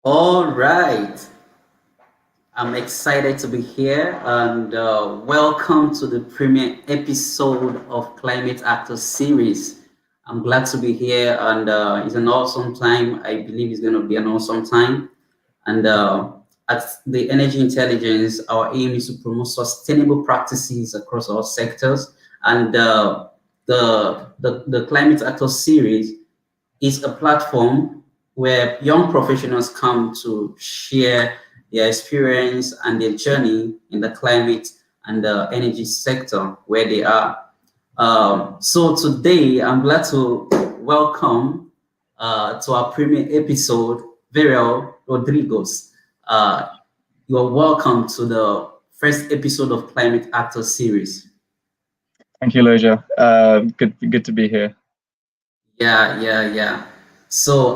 All right. I'm excited to be here and welcome to the premiere episode of Climate Actors series. I'm glad to be here and it's an awesome time. I believe it's going to be an awesome time. And at the Energy Intelligence, our aim is to promote sustainable practices across all sectors. And the Climate Actors series is a platform where young professionals come to share their experience and their journey in the climate and the energy sector where they are. So today, I'm glad to welcome to our premiere episode, Verel Rodrigues. Uh, you are welcome to the first episode of Climate Actors series. Thank you, Loja. Good to be here. Yeah. So,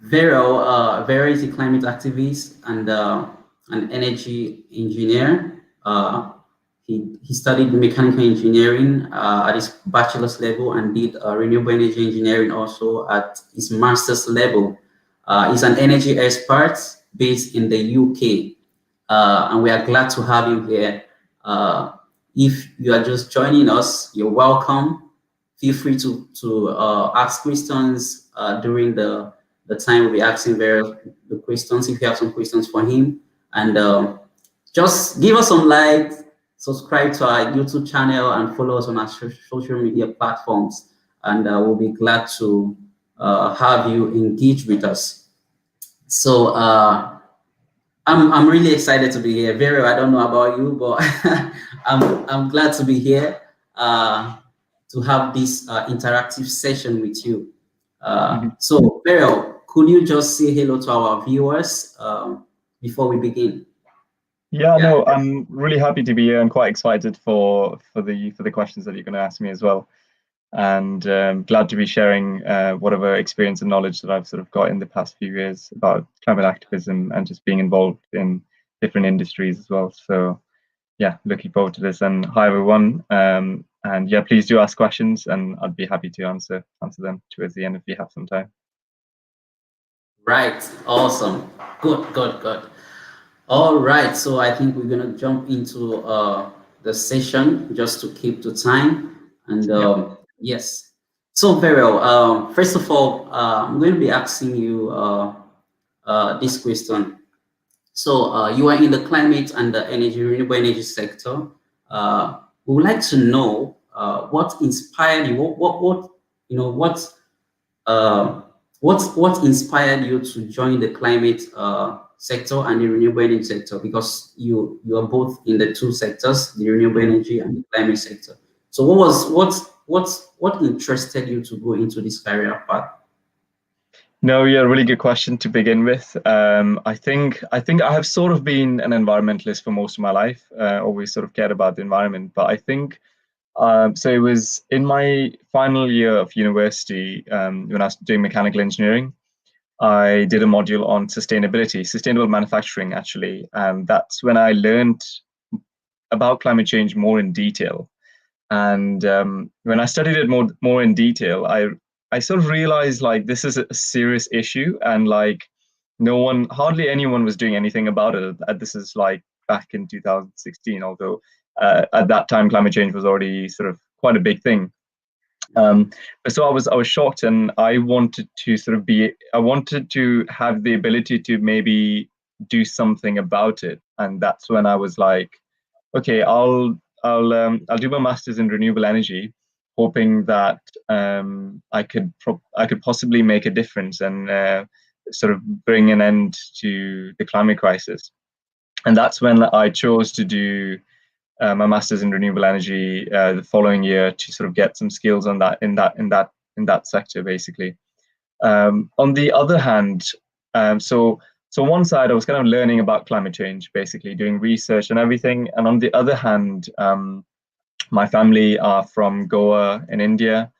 Vero is a climate activist and an energy engineer. He studied mechanical engineering at his bachelor's level and did renewable energy engineering also at his master's level. He's an energy expert based in the UK, and we are glad to have him here. If you are just joining us, you're welcome. Feel free to ask questions during the time we'll be asking various the questions if you have some questions for him. And just give us some likes, subscribe to our YouTube channel, and follow us on our social media platforms. And we'll be glad to have you engage with us. So I'm really excited to be here. Vero, I don't know about you, but I'm glad to be here to have this interactive session with you. Mhm. So Vero, could you just say hello to our viewers before we begin? Yeah, Yeah. no, I'm really happy to be here and quite excited for the questions that you're going to ask me as well. And glad to be sharing whatever experience and knowledge that I've sort of got in the past few years about climate activism and just being involved in different industries as well. So yeah, looking forward to this. And hi everyone. And yeah, please do ask questions, and I'd be happy to answer them towards the end if you have some time. Right. Awesome. Good. All right. So I think we're gonna jump into the session just to keep the time. And Yeah. yes. So Verel, first of all, I'm going to be asking you this question. So you are in the climate and the energy, renewable energy sector. We would like to know what inspired you. What you know uh, what inspired you to join the climate sector and the renewable energy sector? Because you are both in the two sectors, the renewable Mhm. energy and the climate sector. So what interested you to go into this career path? No, yeah, really good question to begin with. I think I have sort of been an environmentalist for most of my life. Always sort of cared about the environment, but I think so. It was in my final year of university when I was doing mechanical engineering. I did a module on sustainability, sustainable manufacturing, actually, and that's when I learned about climate change more in detail. And when I studied it more in detail, I sort of realized like this is a serious issue, and like no one, hardly anyone was doing anything about it. This is like back in 2016, although at that time climate change was already sort of quite a big thing. But so I was shocked, and I wanted to have the ability to maybe do something about it, and that's when I was like, okay, I'll do my master's in renewable energy, hoping that I could possibly make a difference and sort of bring an end to the climate crisis. And that's when I chose to do my master's in renewable energy the following year to sort of get some skills on that in that sector basically. On the other hand, so one side I was kind of learning about climate change, basically doing research and everything, and on the other hand, my family are from Goa in India,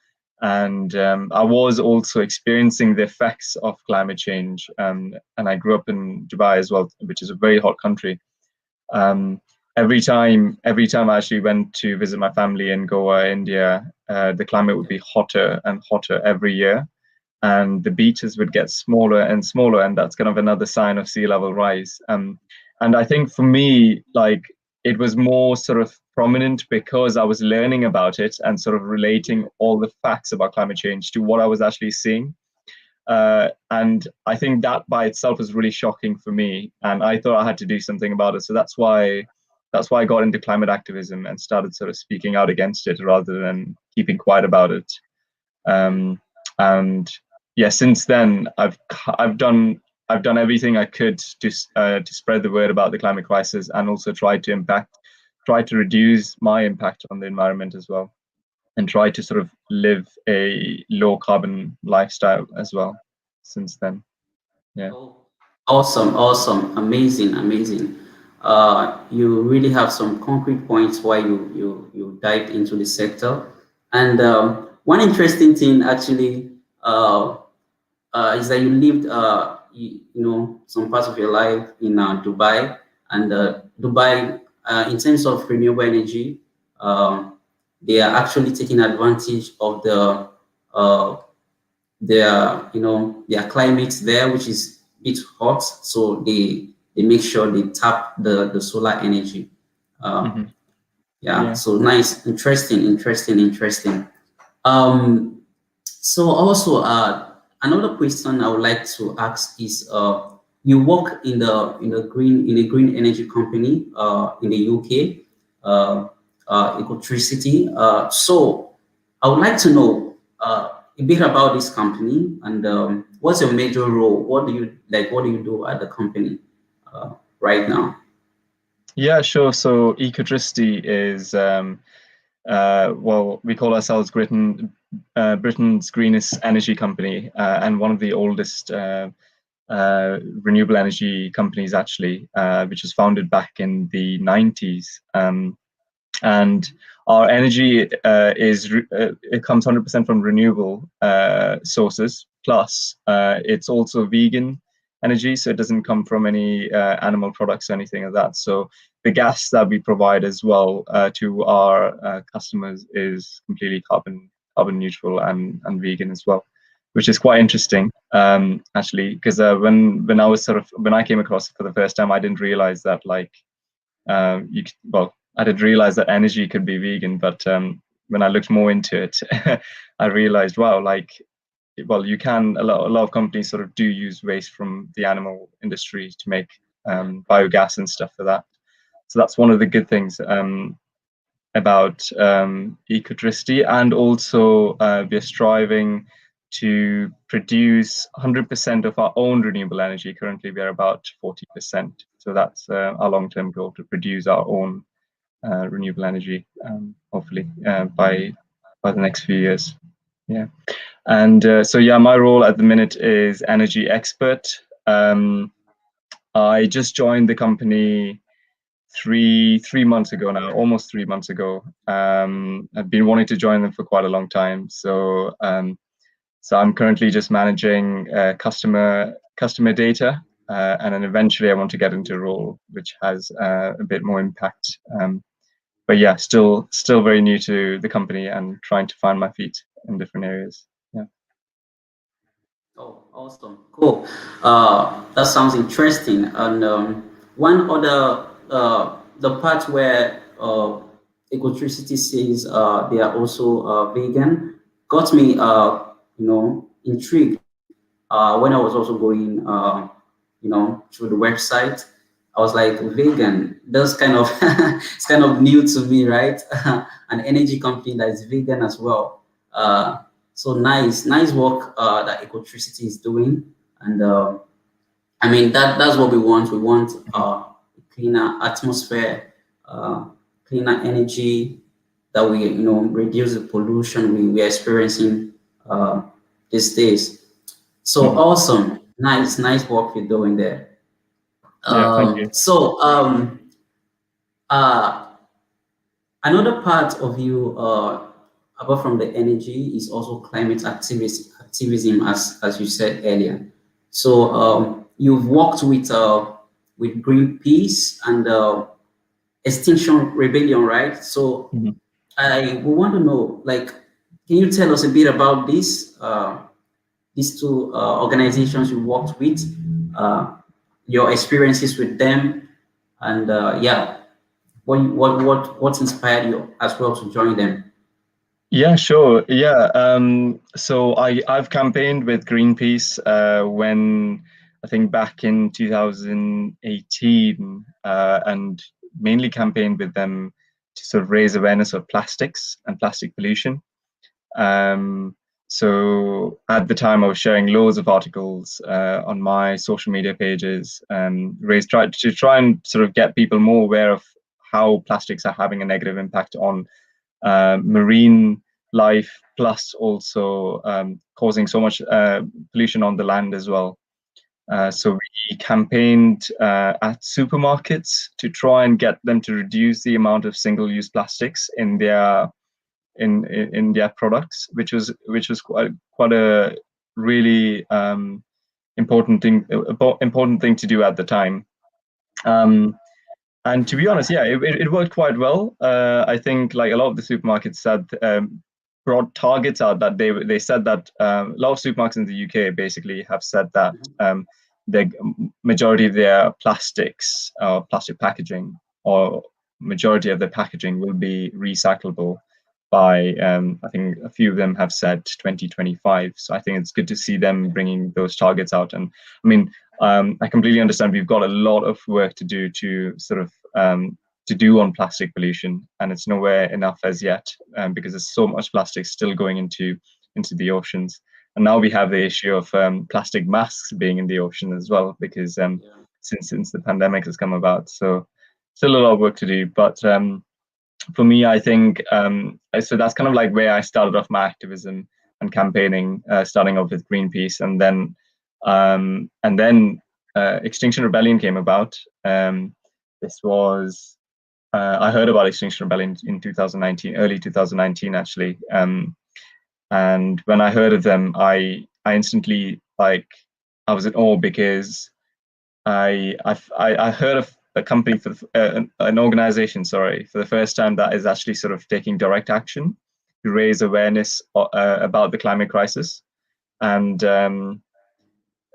and I was also experiencing the effects of climate change. And I grew up in Dubai as well, which is a very hot country. Um, every time I actually went to visit my family in Goa, India, the climate would be hotter and hotter every year, and the beaches would get smaller and smaller, and that's kind of another sign of sea level rise. And I think for me, like, it was more sort of prominent because I was learning about it and sort of relating all the facts about climate change to what I was actually seeing. And I think that by itself was really shocking for me, and I thought I had to do something about it. So that's why I got into climate activism and started sort of speaking out against it rather than keeping quiet about it. And yeah, since then I've done everything I could to spread the word about the climate crisis, and also try to reduce my impact on the environment as well, and try to sort of live a low carbon lifestyle as well since then. Yeah. Oh, awesome, awesome, amazing, amazing. You really have some concrete points why you dived into the sector. And one interesting thing actually is that you lived, some parts of your life in Dubai, and Dubai, in terms of renewable energy, they are actually taking advantage of uh, their climate there, which is a bit hot, so they make sure they tap the solar energy. Mm-hmm. Yeah, Yeah. so nice, interesting. Um, so also, another question I would like to ask is, you work in a green energy company in the UK, Ecotricity. So I would like to know a bit about this company, and what's your major role? What do you like? What do you do at the company right now? Yeah, sure. So Ecotricity is well, we call ourselves Britain's greenest energy company, and one of the oldest renewable energy companies, actually, which was founded back in the 90s. And our energy it comes 100% from renewable sources. Plus, it's also vegan energy, so it doesn't come from any animal products or anything like that. So the gas that we provide as well to our customers is completely carbon neutral and vegan as well, which is quite interesting, actually, because when I came across it for the first time, I didn't realize that, like, I did realize that energy could be vegan, but when I looked more into it, I realized, wow, like, well, you can, a lot of companies sort of do use waste from the animal industry to make biogas and stuff for that. So that's one of the good things about Ecotricity. And also we're striving to produce 100% of our own renewable energy. Currently, we're about 40%. So that's our long-term goal, to produce our own renewable energy, hopefully by the next few years. Yeah. And so yeah, my role at the minute is energy expert. I just joined the company three months ago now, almost 3 months ago. I've been wanting to join them for quite a long time. So I'm currently just managing customer data, and then eventually I want to get into a role which has a bit more impact. But yeah, still very new to the company and trying to find my feet in different areas. Yeah. Oh, awesome. Cool. That sounds interesting. And one other, the part where Ecotricity says they are also vegan got me, intrigued. When I was also going, through the website, I was like, vegan. That's kind of it's kind of new to me, right? An energy company that is vegan as well. So nice work that Ecotricity is doing, and I mean that's what we want. We want Mhm. a cleaner atmosphere, uh, cleaner energy, that we reduce the pollution we are experiencing these days. So Mhm. awesome, nice work you're doing there. Yeah, thank you. So uh, another part of you, apart from the energy, is also climate activism, as you said earlier. So you've worked with Greenpeace and Extinction Rebellion, right? So Mhm. I we want to know, like, can you tell us a bit about this? these two organizations you worked with, uh, your experiences with them, and yeah, what inspired you as well to join them? Yeah, sure. Yeah. So I've campaigned with Greenpeace when I think back in 2018, and mainly campaigned with them to sort of raise awareness of plastics and plastic pollution. Um, so at the time, I was sharing loads of articles on my social media pages, tried to try and sort of get people more aware of how plastics are having a negative impact on marine life, plus also causing so much pollution on the land as well. So we campaigned at supermarkets to try and get them to reduce the amount of single-use plastics in their their products, which was quite a really important thing to do at the time. Um, and to be honest, yeah, it worked quite well. I think like a lot of the supermarkets said, brought targets out that they said that a lot of supermarkets in the UK basically have said that the majority of their plastics, plastic packaging, or majority of their packaging will be recyclable by I think a few of them have said 2025. So I think it's good to see them bringing those targets out. And I mean, I completely understand we've got a lot of work to do to sort of to do on plastic pollution, and it's nowhere enough as yet because there's so much plastic still going into the oceans. And now we have the issue of plastic masks being in the ocean as well, because Yeah. since the pandemic has come about. So still a lot of work to do, but for me, I think so that's kind of like where I started off my activism and campaigning, starting off with Greenpeace, and then Extinction Rebellion came about. This was I heard about Extinction Rebellion in 2019, early 2019 actually, and when I heard of them, I instantly like I was in awe because I heard of a company for an organization, sorry, for the first time that is actually sort of taking direct action to raise awareness about the climate crisis. And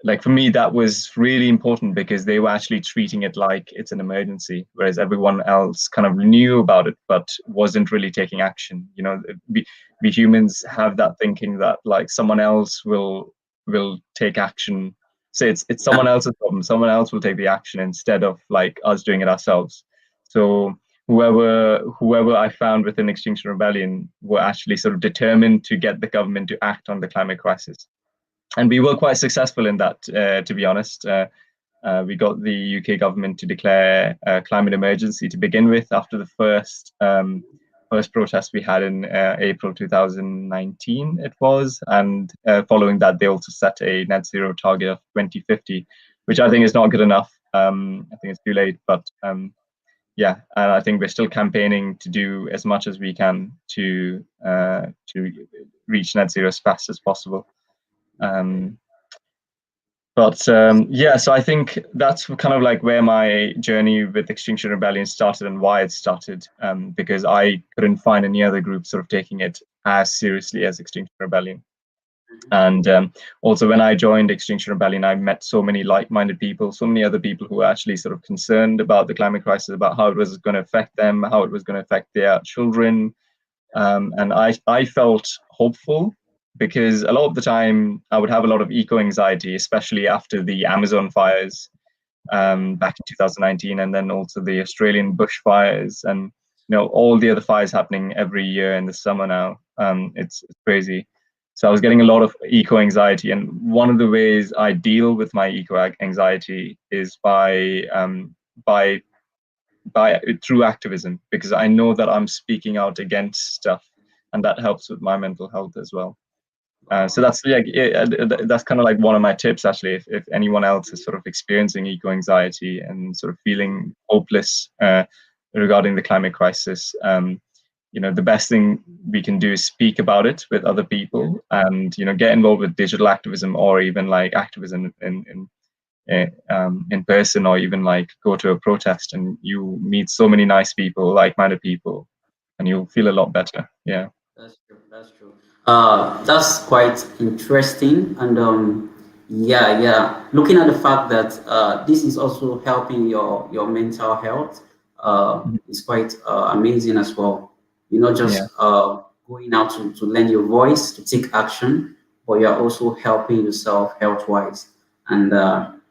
like for me, that was really important because they were actually treating it like it's an emergency, whereas everyone else kind of knew about it but wasn't really taking action. You know, we humans have that thinking that like someone else will take action. Say it's Yeah. someone else's problem, someone else will take the action instead of like us doing it ourselves. So whoever I found within Extinction Rebellion were actually sort of determined to get the government to act on the climate crisis, and we were quite successful in that, to be honest. We got the UK government to declare a climate emergency to begin with after the first protest we had in April 2019, it was, and following that, they also set a net zero target of 2050, which I think is not good enough. I think it's too late, but yeah, and I think we're still campaigning to do as much as we can to reach net zero as fast as possible. Okay. Um, but yeah, so I think that's kind of like where my journey with Extinction Rebellion started and why it started, because I couldn't find any other group sort of taking it as seriously as Extinction Rebellion. And also, when I joined Extinction Rebellion, I met so many like-minded people, so many other people who were actually sort of concerned about the climate crisis, about how it was going to affect them, how it was going to affect their children, and I felt hopeful because a lot of the time I would have a lot of eco anxiety, especially after the Amazon fires Yeah. back in 2019, and then also the Australian bushfires, and all the other fires happening every year in the summer now. It's crazy. So I was getting a lot of eco anxiety, and one of the ways I deal with my eco anxiety is by through activism, because I know that I'm speaking out against stuff, and that helps with my mental health as well. So Wow. that's that's kind of like one of my tips actually. If anyone else is sort of experiencing eco anxiety and sort of feeling hopeless regarding the climate crisis, the best thing we can do is speak about it with other Yeah. people, and get involved with digital activism or even like activism in person, or even like go to a protest and you meet so many nice people, like-minded people, and you'll feel a lot better. Yeah. That's true. That's true. That's quite interesting, and yeah, yeah. Looking at the fact that this is also helping your mental health, Mhm. is quite amazing as well. You're not Yeah. just going out to lend your voice to take action, but you're also helping yourself health wise, and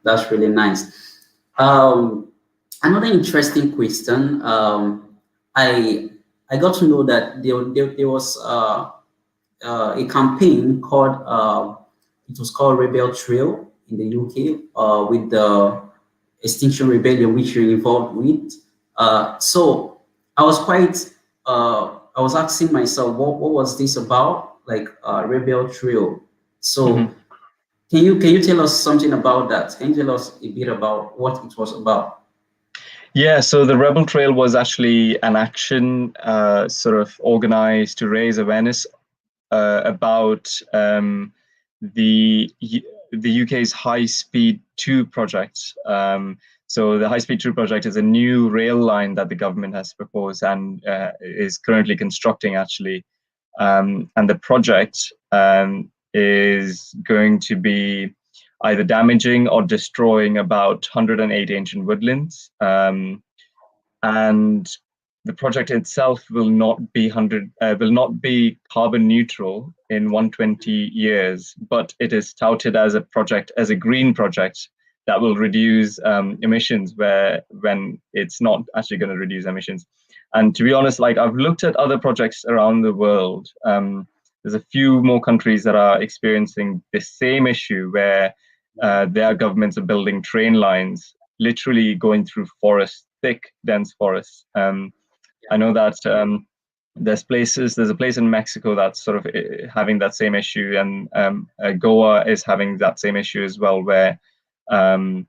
that's really nice. Um, Another interesting question. I I got to know that there was a campaign called it was called Rebel Trail in the UK with the Extinction Rebellion, which you're involved with. So I was quite I was asking myself, what was this about? Like Rebel Trail. Mhm. So can you tell us something about that? Can you tell us a bit about what it was about? Yeah, so the Rebel Trail was actually an action sort of organized to raise awareness about the the UK's High Speed 2 project. So the High Speed 2 project is a new rail line that the government has proposed and is currently constructing actually. And the project is going to be either damaging or destroying about 108 ancient woodlands. And the project itself will not be carbon neutral in 120 years, but it is touted as a project, as a green project that will reduce emissions where when it's not actually going to reduce emissions. And to be honest, like I've looked at other projects around the world. There's a few more countries that are experiencing the same issue where their governments are building train lines literally going through forests, thick, dense forests. I know that there's a place in Mexico that's sort of having that same issue, and Goa is having that same issue as well, where um,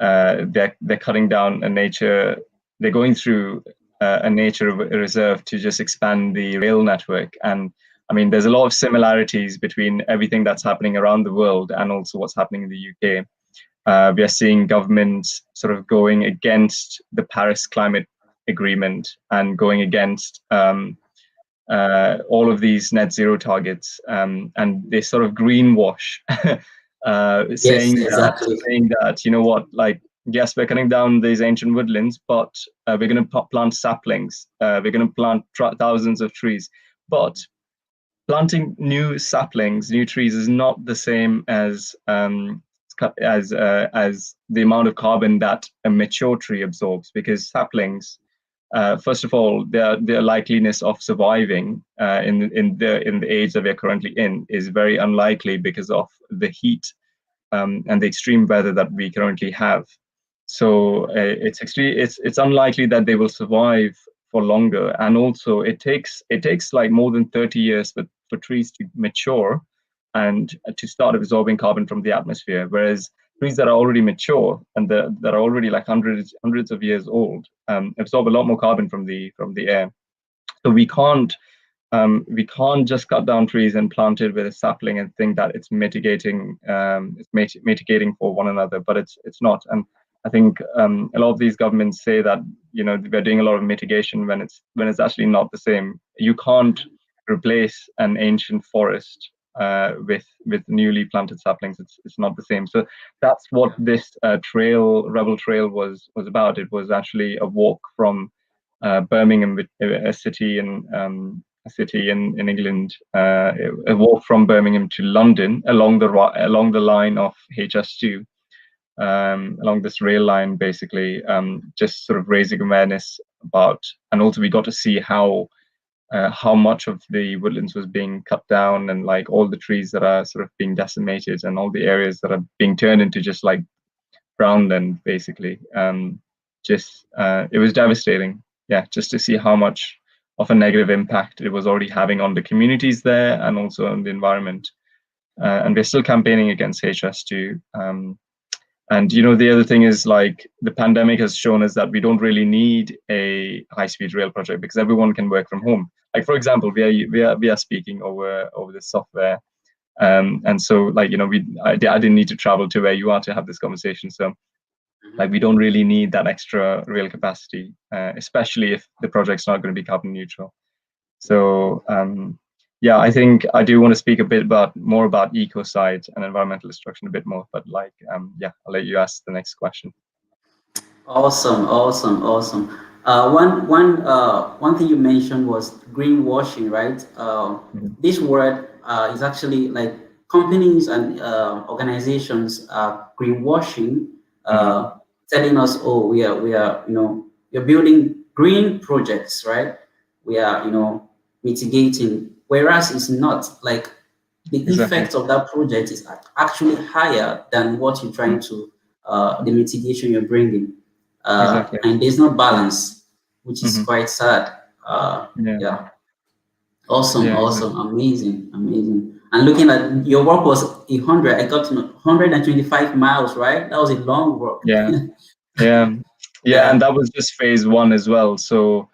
they're cutting down a nature, they're going through a nature reserve to just expand the rail network. And I mean, there's a lot of similarities between everything that's happening around the world and also what's happening in the UK. We are seeing governments sort of going against the Paris Climate Agreement and going against all of these net zero targets, and they sort of greenwash, Yes, exactly. saying that, you know what, like yes, we're cutting down these ancient woodlands, but we're going to plant saplings, we're going to plant thousands of trees, but planting new saplings, new trees is not the same as the amount of carbon that a mature tree absorbs, because saplings, first of all, their likeliness of surviving in the age that we're currently in is very unlikely because of the heat and the extreme weather that we currently have. So it's unlikely that they will survive for longer, and also it takes like more than 30 years for trees to mature and to start absorbing carbon from the atmosphere. Whereas trees that are already mature and that are already like hundreds of years old absorb a lot more carbon from the air. So we can't just cut down trees and plant it with a sapling and think that it's mitigating for one another, but it's not. And I think a lot of these governments say that, we're doing a lot of mitigation when it's actually not the same. You can't replace an ancient forest with newly planted saplings. It's not the same. So that's what this Rebel Trail was about. It was actually a walk from Birmingham, a city in England, a walk from Birmingham to London along the line of HS2, along this rail line, basically, just sort of raising awareness about, and also we got to see how much of the woodlands was being cut down, and like all the trees that are sort of being decimated, and all the areas that are being turned into just like brown land, basically. Just it was devastating, yeah, just to see how much of a negative impact it was already having on the communities there and also on the environment. And we're still campaigning against HS2. And the other thing is, like, the pandemic has shown us that we don't really need a high-speed rail project because everyone can work from home. Like, for example, we are speaking over this software, and so, like, I didn't need to travel to where you are to have this conversation. So like, we don't really need that extra rail capacity, especially if the project's not going to be carbon neutral. So yeah, I think I do want to speak a bit more about ecocide and environmental destruction a bit more, but like, yeah, I'll let you ask the next question. Awesome, awesome, awesome. One thing you mentioned was greenwashing, right? Mhm. This word is actually like companies and organizations are greenwashing, Mhm. telling us, oh, we are, you're building green projects, right? We are, mitigating, whereas it's not like the Exactly. effect of that project is actually higher than what you're trying Mm. to, the mitigation you're bringing. Exactly. And there's no balance, which is Hmm. quite sad. Yeah. Yeah, awesome, Yeah. awesome, Exactly. amazing, amazing. And looking at your work was 100, I got to know 125 miles, right? That was a long work. Yeah. Yeah. Yeah. And Yeah, that was just phase one as well. So,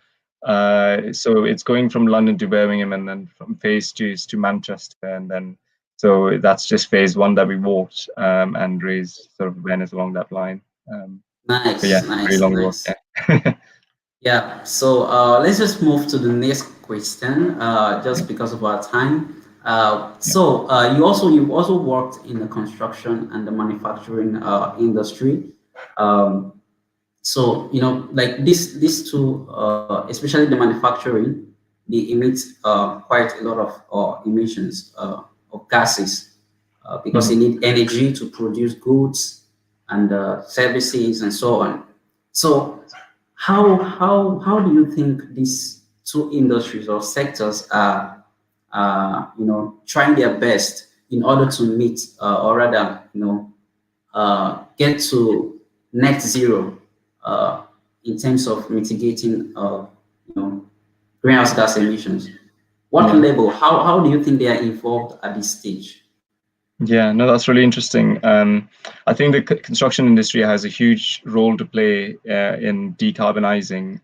so it's going from London to Birmingham, and then from phase two is to Manchester, and then so that's just phase one that we walked, and raised sort of awareness along that line. But yeah, nice, very nice, long walk. nice. Yeah. Yeah, so let's just move to the next question, Yeah. just because of our time. Yeah. You've also worked in the construction and the manufacturing industry. Um, so like these two, especially the manufacturing, they emit quite a lot of emissions of gases because they Mhm. need energy to produce goods and services and so on. So how do you think these two industries or sectors are trying their best in order to meet or rather get to net zero uh, in terms of mitigating you know greenhouse gas emissions? What Yeah. level? How do you think they are involved at this stage? Yeah, no, that's really interesting. I think the construction industry has a huge role to play in decarbonizing.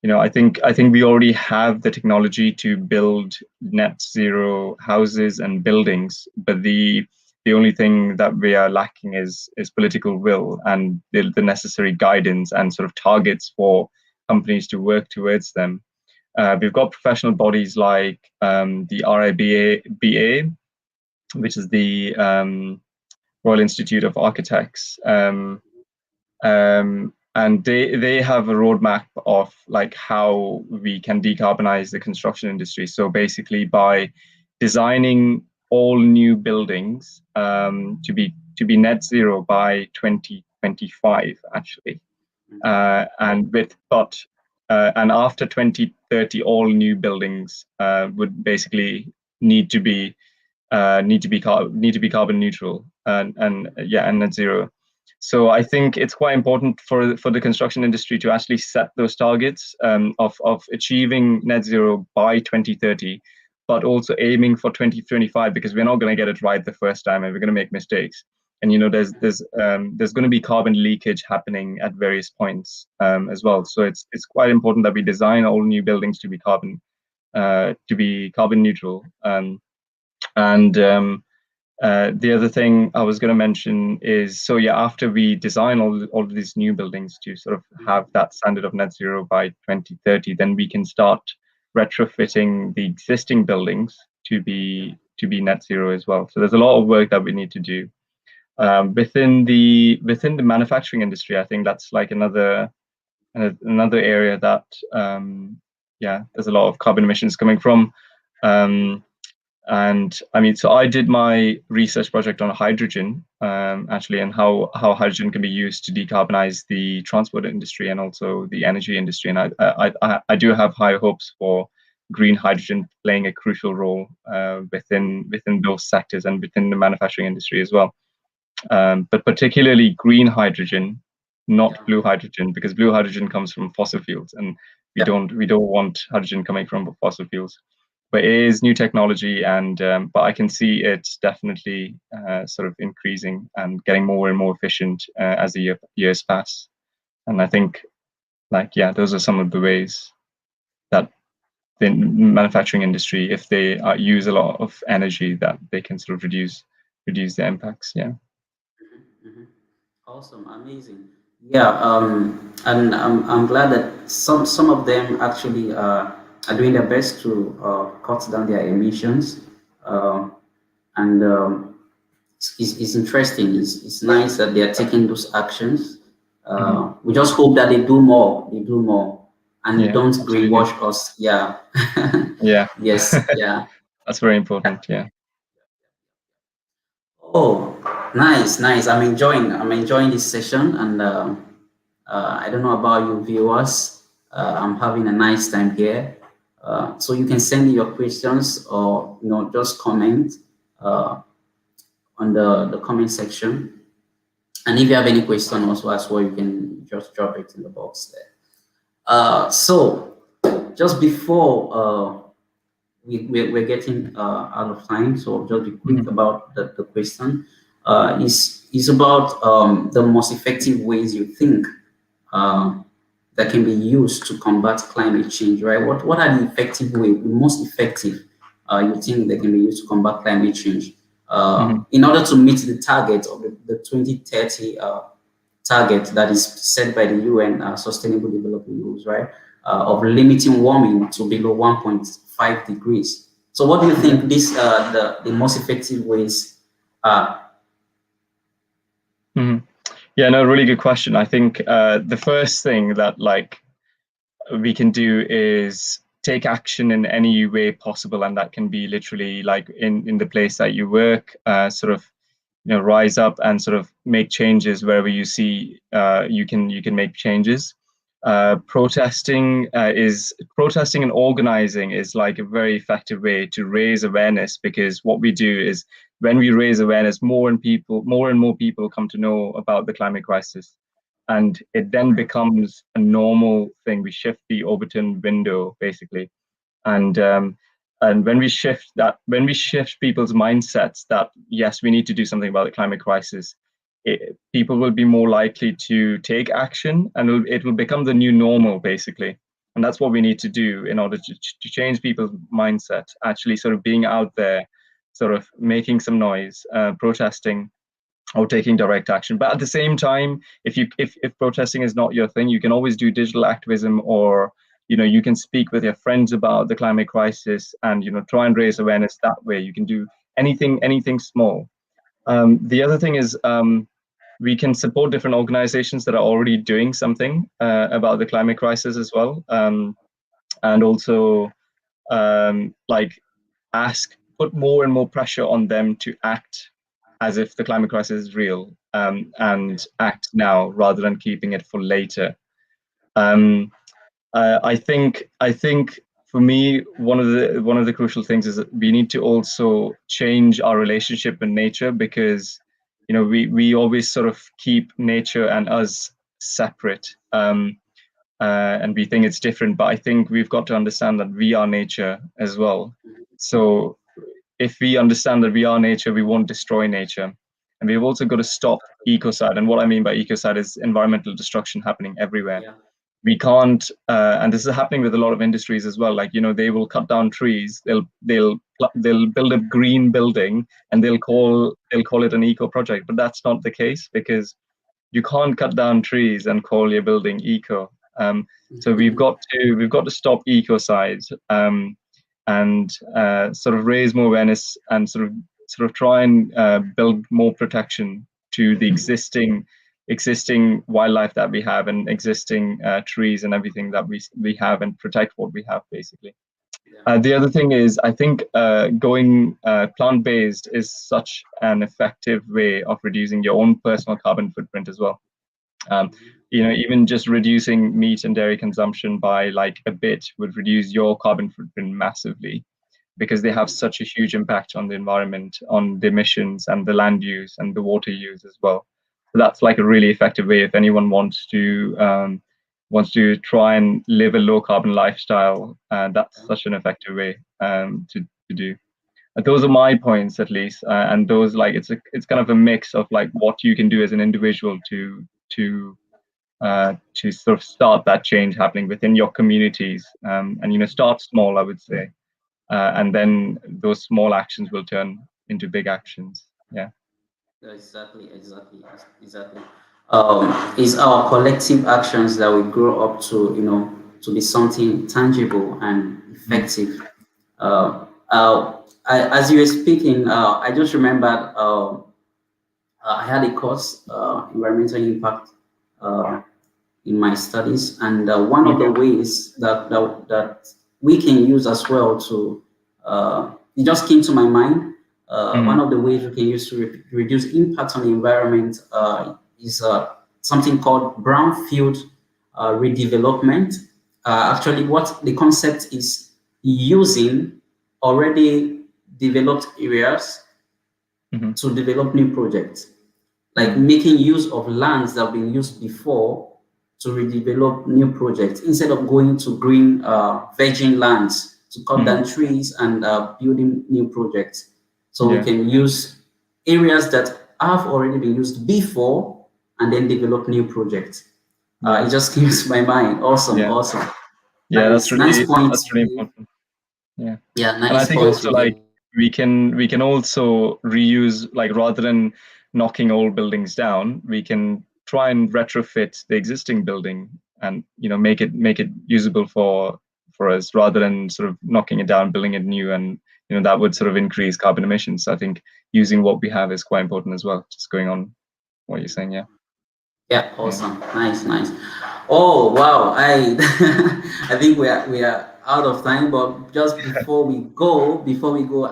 I think we already have the technology to build net zero houses and buildings, but the only thing that we are lacking is political will and the necessary guidance and sort of targets for companies to work towards them. We've got professional bodies like the RIBA, which is the Royal Institute of Architects. And they have a roadmap of like how we can decarbonize the construction industry. So basically, by designing all new buildings to be net zero by 2025, actually, and after 2030, all new buildings would basically need to be carbon neutral and net zero. So I think it's quite important for the construction industry to actually set those targets of achieving net zero by 2030, but also aiming for 2025, because we're not going to get it right the first time and we're going to make mistakes. And there's going to be carbon leakage happening at various points as well. So it's quite important that we design all new buildings to be carbon neutral. And The other thing I was going to mention is, so yeah, after we design all of these new buildings to sort of have that standard of net zero by 2030, then we can start retrofitting the existing buildings to be net zero as well. So there's a lot of work that we need to do within the manufacturing industry. I think that's like another area that yeah, there's a lot of carbon emissions coming from. Um, and I mean, so I did my research project on hydrogen, actually, and how hydrogen can be used to decarbonize the transport industry and also the energy industry. And I do have high hopes for green hydrogen playing a crucial role within those sectors and within the manufacturing industry as well. But particularly green hydrogen, not Yeah, blue hydrogen, because blue hydrogen comes from fossil fuels, and we yeah. don't want hydrogen coming from fossil fuels. But it is new technology, and but I can see it definitely sort of increasing and getting more and more efficient as the years pass. And I think, like, yeah, those are some of the ways that the manufacturing industry, if they use a lot of energy, that they can sort of reduce the impacts. Yeah. Mhm. Awesome, amazing. Yeah, and I'm glad that some of them actually are doing their best to cut down their emissions. Uh, and it's interesting. It's nice that they are taking those actions. Hmm. We just hope that they do more. They do more, and Yeah, don't absolutely. greenwash us. Yeah. Yeah, Yes. Yeah. that's very important. Yeah. Oh, nice, nice. I'm enjoying this session, and I don't know about you viewers. I'm having a nice time here. So you can send me your questions, or just comment uh, on the comment section. And if you have any question also as well, you can just drop it in the box there. So just before we're getting out of time, so just be quick Hmm. about the question. Is about the most effective ways you think uh, that can be used to combat climate change, right? What are the effective way, the most effective you think that can be used to combat climate change Hmm. in order to meet the target of the 2030 target that is set by the UN Sustainable Development Goals, right? Of limiting warming to below 1.5 degrees. So, what do you Yeah. think the most effective ways are? Hmm. Yeah, no, really good question. I think the first thing that like we can do is take action in any way possible, and that can be literally like in the place that you work, sort of rise up and sort of make changes wherever you see you can make changes. Protesting and organizing is like a very effective way to raise awareness, because what we do is when we raise awareness, more and more people come to know about the climate crisis, and it then becomes a normal thing. We shift the Overton window basically, and when we shift people's mindsets that yes, we need to do something about the climate crisis, people will be more likely to take action, and it will become the new normal basically. And that's what we need to do in order to change people's mindset, actually sort of being out there, sort of making some noise, protesting or taking direct action. But at the same time, if protesting is not your thing, you can always do digital activism, or you can speak with your friends about the climate crisis, and try and raise awareness that way. You can do anything small. The other thing is, we can support different organizations that are already doing something about the climate crisis as well, and also like put more and more pressure on them to act as if the climate crisis is real, and act now rather than keeping it for later. Um, I think for me, one of the crucial things is that we need to also change our relationship with nature, because we always sort of keep nature and us separate, and we think it's different. But I think we've got to understand that we are nature as well. So if we understand that we are nature, we won't destroy nature. And we've also got to stop ecocide. And what I mean by ecocide is environmental destruction happening everywhere. Yeah. We can't, and this is happening with a lot of industries as well. Like they will cut down trees, they'll build a green building, and they'll call it an eco project. But that's not the case, because you can't cut down trees and call your building eco. So we've got to stop ecocide, and sort of raise more awareness, and sort of try and build more protection to the existing wildlife that we have, and existing trees and everything that we have, and protect what we have basically. Yeah. The other thing is, I think going plant-based is such an effective way of reducing your own personal carbon footprint as well. Um, Even just reducing meat and dairy consumption by like a bit would reduce your carbon footprint massively, because they have such a huge impact on the environment, on the emissions and the land use and the water use as well. So that's like a really effective way if anyone wants to try and live a low carbon lifestyle. That's such an effective way to do. Those are my points, at least, and those, like, it's kind of a mix of like what you can do as an individual to sort of start that change happening within your communities, and start small, I would say, and then those small actions will turn into big actions. Yeah. Exactly, exactly, exactly. It's our collective actions that we grow up to, to be something tangible and effective. As you were speaking, I just remembered I had a course, environmental impact, uh, in my studies, and one of the ways that we can use as well to it just came to my mind. One of the ways we can use to reduce impact on the environment is something called brownfield redevelopment. Actually, what the concept is, using already developed areas to develop new projects, like making use of lands that have been used before to redevelop new projects instead of going to green virgin lands to cut down trees and building new projects. So we can use areas that have already been used before and then develop new projects. It just came to my mind. Awesome, awesome. Yeah, Nice, nice points. that's really important. Yeah. Yeah, And I nice think points. also like we can also reuse, like rather than knocking old buildings down, we can try and retrofit the existing building and make it usable for us rather than sort of knocking it down, building it new, and that would sort of increase carbon emissions. I think using what we have is quite important as well. Just going on what you're saying, Yeah, awesome. Nice, nice. Oh wow, I I think we are out of time, but just before we go,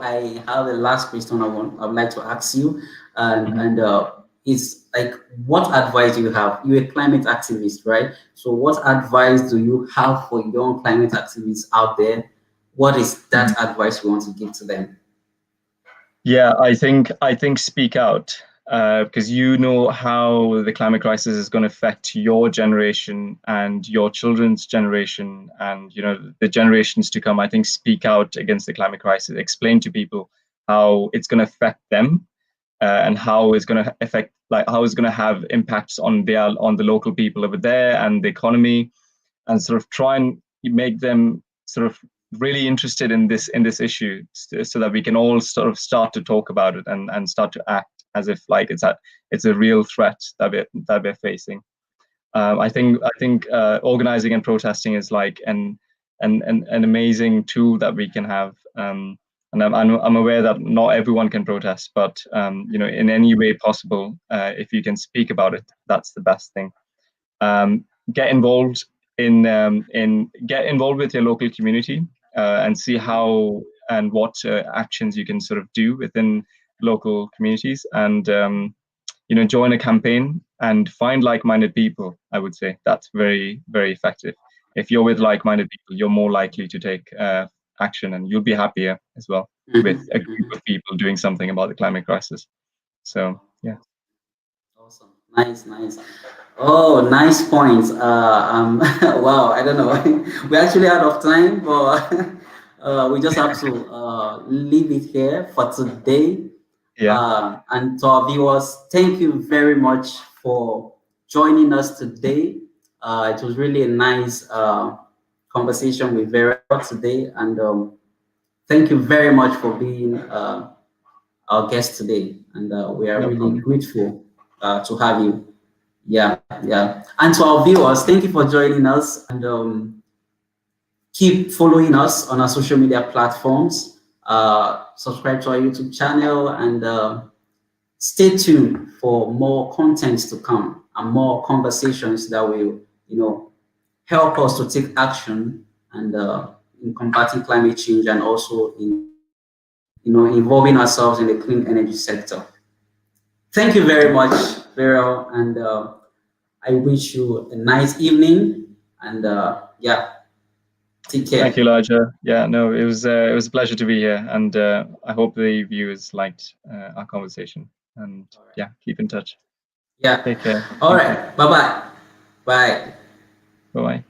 I have a last question I would like to ask you, and it's like, what advice do you have? You're a climate activist, right? So what advice do you have for young climate activists out there? What is that advice you want to give to them? Yeah, I think speak out, because you know how the climate crisis is going to affect your generation and your children's generation, and the generations to come. I think speak out against the climate crisis. Explain to people how it's going to affect them, and how it's going to affect, like how it's going to have impacts on the local people over there and the economy, and sort of try and make them sort of really interested in this issue, so that we can all sort of start to talk about it and start to act as if like it's a real threat that we're facing. I think organizing and protesting is like an amazing tool that we can have. And I'm aware that not everyone can protest, but in any way possible, if you can speak about it, that's the best thing. Get involved get involved with your local community, and see how and what actions you can sort of do within local communities, and join a campaign and find like-minded people. I would say that's very, very effective. If you're with like-minded people, you're more likely to take action, and you'll be happier as well with a group of people doing something about the climate crisis. So yeah. Awesome. Nice, nice. Oh, nice points. Wow, I don't know. We're actually out of time, but we just have to leave it here for today. Yeah. And to our viewers, thank you very much for joining us today. It was really a nice conversation with Verel today, and thank you very much for being our guest today. And we are No really problem. grateful to have you. Yeah, yeah. And to our viewers, thank you for joining us, and keep following us on our social media platforms. Subscribe to our YouTube channel, and stay tuned for more contents to come and more conversations that will, help us to take action and in combating climate change, and also in, involving ourselves in the clean energy sector. Thank you very much, Verel, and I wish you a nice evening, and yeah, take care. Thank you, Elijah. Yeah, no, it was a pleasure to be here, and I hope the viewers liked our conversation. And yeah, keep in touch. Yeah. Take care. All Thank you. right. Bye-bye. Bye. Bye bye.